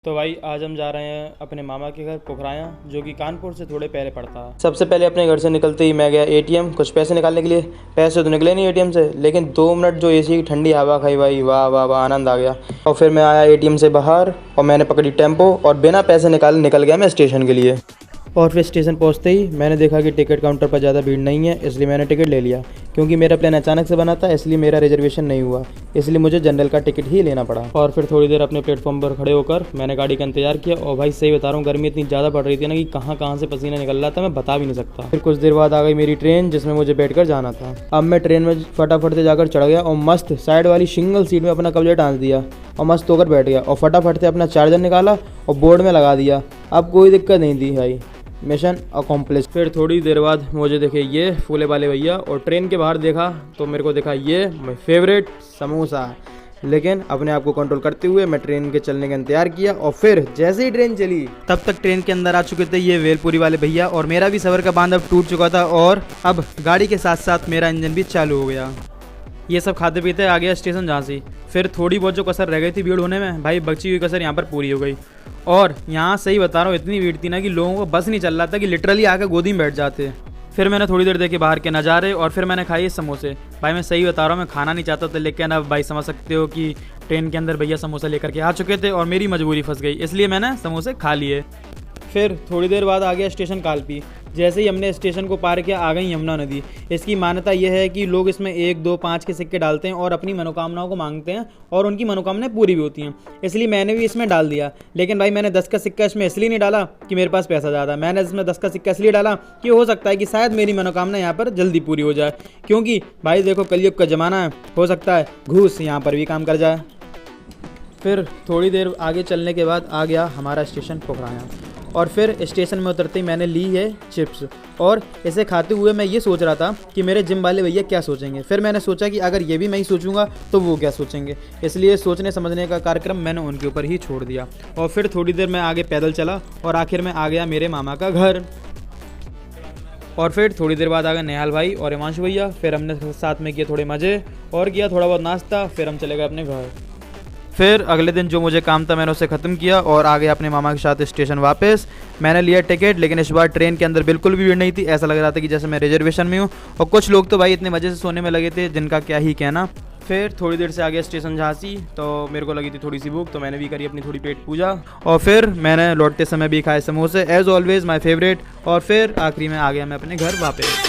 तो भाई आज हम जा रहे हैं अपने मामा के घर पोखराया, जो कि कानपुर से थोड़े पहले पड़ता है। सबसे पहले अपने घर से निकलते ही मैं गया एटीएम कुछ पैसे निकालने के लिए। पैसे तो निकले नहीं एटीएम से, लेकिन 2 मिनट जो एसी की ठंडी हवा खाई भाई, वाह वाह वाह, आनंद आ गया। और फिर मैं आया एटीएम से बाहर और मैंने पकड़ी टेम्पो और बिना पैसे निकाले निकल गया मैं स्टेशन के लिए। और फिर स्टेशन पहुंचते ही मैंने देखा कि टिकट काउंटर पर ज़्यादा भीड़ नहीं है, इसलिए मैंने टिकट ले लिया। क्योंकि मेरा प्लान अचानक से बना था, इसलिए मेरा रिजर्वेशन नहीं हुआ, इसलिए मुझे जनरल का टिकट ही लेना पड़ा। और फिर थोड़ी देर अपने प्लेटफॉर्म पर खड़े होकर मैंने गाड़ी का इंतजार किया। और भाई सही बता रहा हूँ, गर्मी इतनी ज़्यादा पड़ रही थी ना कि कहाँ से पसीना निकल रहा था, मैं बता भी नहीं सकता। फिर कुछ देर बाद आ गई मेरी ट्रेन, जिसमें मुझे बैठकर जाना था। अब मैं ट्रेन में फटाफट से जाकर चढ़ गया और मस्त साइड वाली सिंगल सीट में अपना कब्जा टांस दिया और मस्त होकर बैठ गया और फटाफट से अपना चार्जर निकाला और बोर्ड में लगा दिया। अब कोई दिक्कत नहीं थी भाई, मिशन अकॉम्प्लिश। फिर थोड़ी देर बाद मुझे देखे ये फूले वाले भैया, और ट्रेन के बाहर देखा तो मेरे को देखा ये माय फेवरेट समोसा। लेकिन अपने आप को कंट्रोल करते हुए मैं ट्रेन के चलने का इंतजार किया। और फिर जैसे ही ट्रेन चली तब तक ट्रेन के अंदर आ चुके थे ये वेलपुरी वाले भैया, और मेरा भी सबर का बांध अब टूट चुका था और अब गाड़ी के साथ साथ मेरा इंजन भी चालू हो गया। ये सब खाते पीते आ गया स्टेशन झांसी। फिर थोड़ी बहुत जो कसर रह गई थी भीड़ होने में, भाई बची हुई कसर यहाँ पर पूरी हो गई। और यहाँ सही बता रहा हूँ, इतनी भीड़ थी ना कि लोगों को बस नहीं चल रहा था कि लिटरली आकर गोदी में बैठ जाते। फिर मैंने थोड़ी देर देखे बाहर के नज़ारे और फिर मैंने खाए समोसे। भाई मैं सही बता रहा हूँ, मैं खाना नहीं चाहता था, लेकिन अब भाई समझ सकते हो कि ट्रेन के अंदर भैया समोसा लेकर के आ चुके थे और मेरी मजबूरी फंस गई, इसलिए मैंने समोसे खा लिए। फिर थोड़ी देर बाद आ गया स्टेशन कालपी। जैसे ही हमने स्टेशन को पार किया आ गई यमुना नदी। इसकी मान्यता यह है कि लोग इसमें 1, 2, 5 के सिक्के डालते हैं और अपनी मनोकामनाओं को मांगते हैं और उनकी मनोकामनाएं पूरी भी होती हैं। इसलिए मैंने भी इसमें डाल दिया। लेकिन भाई मैंने 10 का सिक्का इसमें इसलिए नहीं डाला कि मेरे पास पैसा ज़्यादा, मैंने इसमें 10 का सिक्का इसलिए डाला कि हो सकता है कि शायद मेरी मनोकामना यहाँ पर जल्दी पूरी हो जाए। क्योंकि भाई देखो कलयुग का ज़माना है, हो सकता है घूस यहाँ पर भी काम कर जाए। फिर थोड़ी देर आगे चलने के बाद आ गया हमारा स्टेशन पोखराया। और फिर स्टेशन में उतरते ही मैंने ली है चिप्स, और इसे खाते हुए मैं ये सोच रहा था कि मेरे जिम वाले भैया क्या सोचेंगे। फिर मैंने सोचा कि अगर ये भी मैं ही सोचूंगा तो वो क्या सोचेंगे, इसलिए सोचने समझने का कार्यक्रम मैंने उनके ऊपर ही छोड़ दिया। और फिर थोड़ी देर मैं आगे पैदल चला और आखिर में आ गया मेरे मामा का घर। और फिर थोड़ी देर बाद आ गए नेहाल भाई और हिमांशु भैया। फिर हमने साथ में किए थोड़े मज़े और किया थोड़ा बहुत नाश्ता। फिर हम चले गए अपने घर। फिर अगले दिन जो मुझे काम था मैंने उसे ख़त्म किया और आ गया अपने मामा के साथ स्टेशन वापस। मैंने लिया टिकट, लेकिन इस बार ट्रेन के अंदर बिल्कुल भी भीड़ नहीं थी। ऐसा लग रहा था कि जैसे मैं रिजर्वेशन में हूँ। और कुछ लोग तो भाई इतने मज़े से सोने में लगे थे जिनका क्या ही कहना। फिर थोड़ी देर से आ गया स्टेशन झांसी, तो मेरे को लगी थी थोड़ी सी भूख, तो मैंने भी करी अपनी थोड़ी पेट पूजा। और फिर मैंने लौटते समय भी खाए समोसे, एज़ ऑलवेज माई फेवरेट। और फिर आखिरी में आ गया मैं अपने घर वापस।